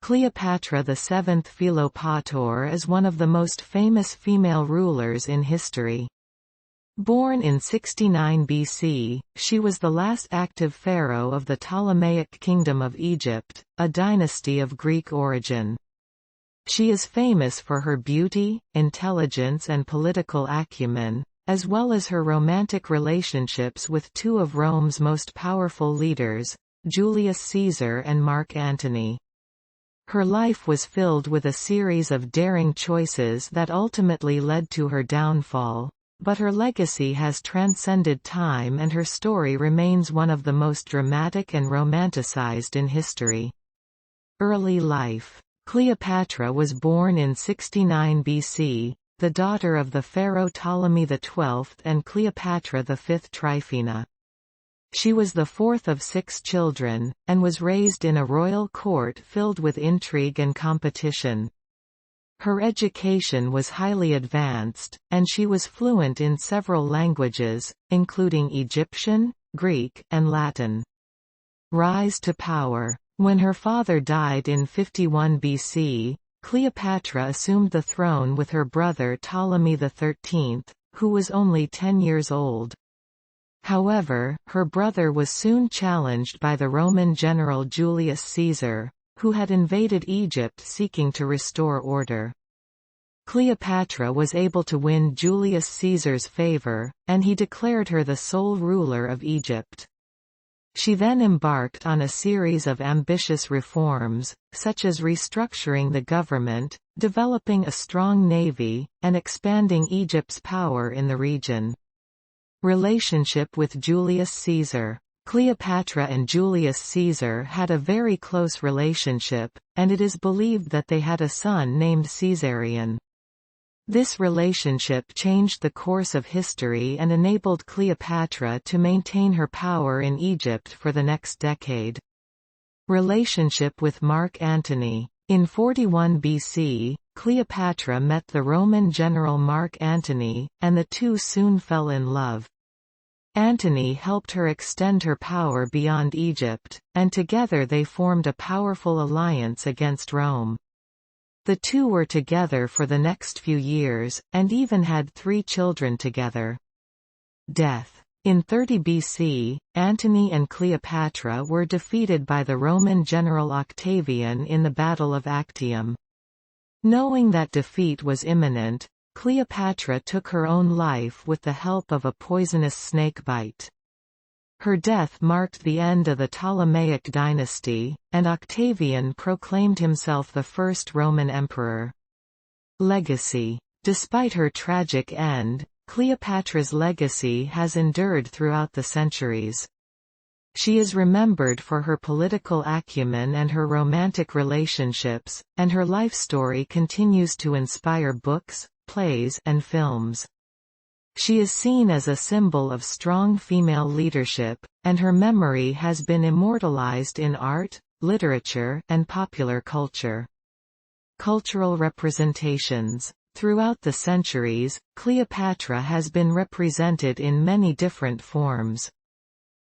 Cleopatra VII Philopator is one of the most famous female rulers in history. Born in 69 BC, she was the last active pharaoh of the Ptolemaic Kingdom of Egypt, a dynasty of Greek origin. She is famous for her beauty, intelligence and political acumen, as well as her romantic relationships with two of Rome's most powerful leaders, Julius Caesar and Marc Antony. Her life was filled with a series of daring choices that ultimately led to her downfall, but her legacy has transcended time and her story remains one of the most dramatic and romanticized in history. Early life. Cleopatra was born in 69 BC, the daughter of the pharaoh Ptolemy XII and Cleopatra V Tryphena. She was the fourth of 6 children, and was raised in a royal court filled with intrigue and competition. Her education was highly advanced, and she was fluent in several languages, including Egyptian, Greek, and Latin. Rise to power. When her father died in 51 BC, Cleopatra assumed the throne with her brother Ptolemy XIII, who was only 10 years old. However, her brother was soon challenged by the Roman general Julius Caesar, who had invaded Egypt seeking to restore order. Cleopatra was able to win Julius Caesar's favor, and he declared her the sole ruler of Egypt. She then embarked on a series of ambitious reforms, such as restructuring the government, developing a strong navy, and expanding Egypt's power in the region. Relationship with Julius Caesar. Cleopatra and Julius Caesar had a very close relationship, and it is believed that they had a son named Caesarion. This relationship changed the course of history and enabled Cleopatra to maintain her power in Egypt for the next decade. Relationship with Marc Antony. In 41 BC, Cleopatra met the Roman general Marc Antony, and the two soon fell in love. Antony helped her extend her power beyond Egypt, and together they formed a powerful alliance against Rome. The two were together for the next few years, and even had 3 children together. Death. In 30 BC, Antony and Cleopatra were defeated by the Roman general Octavian in the Battle of Actium. Knowing that defeat was imminent, Cleopatra took her own life with the help of a poisonous snake bite. Her death marked the end of the Ptolemaic dynasty, and Octavian proclaimed himself the first Roman emperor. Legacy. Despite her tragic end, Cleopatra's legacy has endured throughout the centuries. She is remembered for her political acumen and her romantic relationships, and her life story continues to inspire books, plays, and films. She is seen as a symbol of strong female leadership, and her memory has been immortalized in art, literature, and popular culture. Cultural representations. Throughout the centuries, Cleopatra has been represented in many different forms.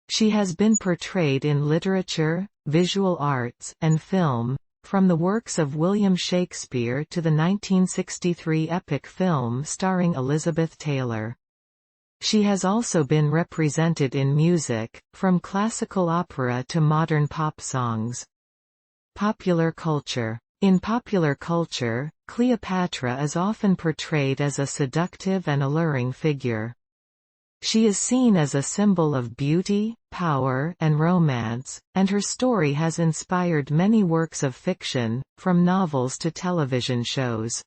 She has been portrayed in literature, visual arts, and film, from the works of William Shakespeare to the 1963 epic film starring Elizabeth Taylor. She has also been represented in music, from classical opera to modern pop songs. Popular culture. In popular culture, Cleopatra is often portrayed as a seductive and alluring figure. She is seen as a symbol of beauty, power, and romance, and her story has inspired many works of fiction, from novels to television shows.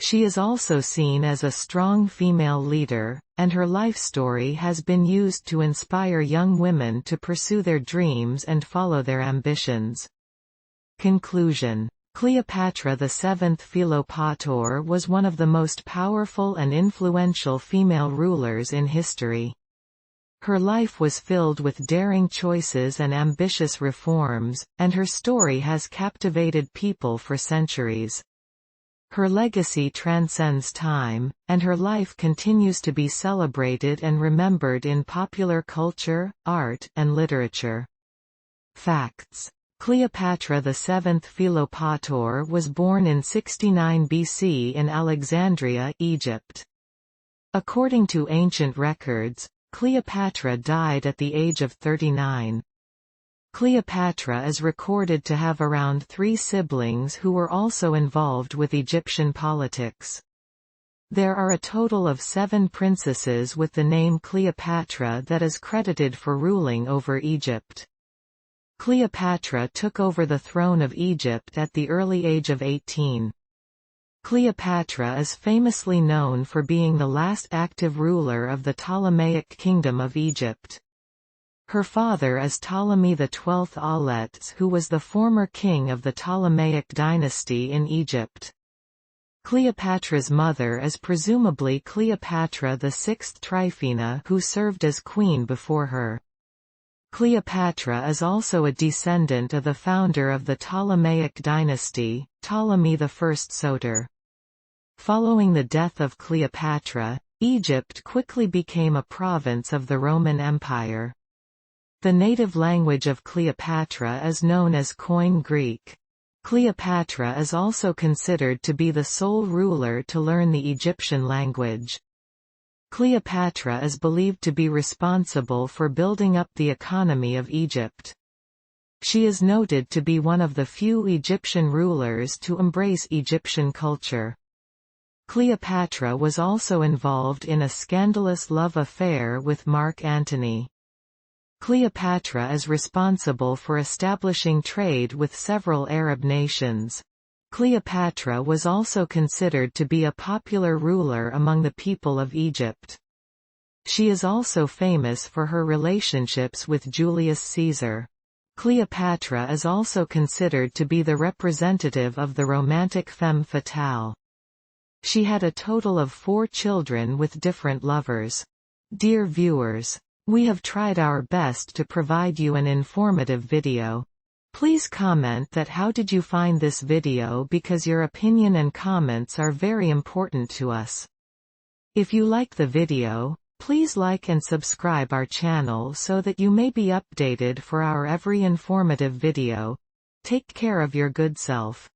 She is also seen as a strong female leader, and her life story has been used to inspire young women to pursue their dreams and follow their ambitions. Conclusion. Cleopatra VII Philopator was one of the most powerful and influential female rulers in history. Her life was filled with daring choices and ambitious reforms, and her story has captivated people for centuries. Her legacy transcends time, and her life continues to be celebrated and remembered in popular culture, art, and literature. Facts. Cleopatra VII Philopator was born in 69 BC in Alexandria, Egypt. According to ancient records, Cleopatra died at the age of 39. Cleopatra is recorded to have around 3 siblings who were also involved with Egyptian politics. There are a total of 7 princesses with the name Cleopatra that is credited for ruling over Egypt. Cleopatra took over the throne of Egypt at the early age of 18. Cleopatra is famously known for being the last active ruler of the Ptolemaic Kingdom of Egypt. Her father is Ptolemy XII Auletes, who was the former king of the Ptolemaic dynasty in Egypt. Cleopatra's mother is presumably Cleopatra VI Tryphena, who served as queen before her. Cleopatra is also a descendant of the founder of the Ptolemaic dynasty, Ptolemy I Soter. Following the death of Cleopatra, Egypt quickly became a province of the Roman Empire. The native language of Cleopatra is known as Koine Greek. Cleopatra is also considered to be the sole ruler to learn the Egyptian language. Cleopatra is believed to be responsible for building up the economy of Egypt. She is noted to be one of the few Egyptian rulers to embrace Egyptian culture. Cleopatra was also involved in a scandalous love affair with Marc Antony. Cleopatra is responsible for establishing trade with several Arab nations. Cleopatra was also considered to be a popular ruler among the people of Egypt. She is also famous for her relationships with Julius Caesar. Cleopatra is also considered to be the representative of the romantic femme fatale. She had a total of 4 children with different lovers. Dear viewers, we have tried our best to provide you an informative video. Please comment that how did you find this video, because your opinion and comments are very important to us. If you like the video, please like and subscribe our channel so that you may be updated for our every informative video. Take care of your good self.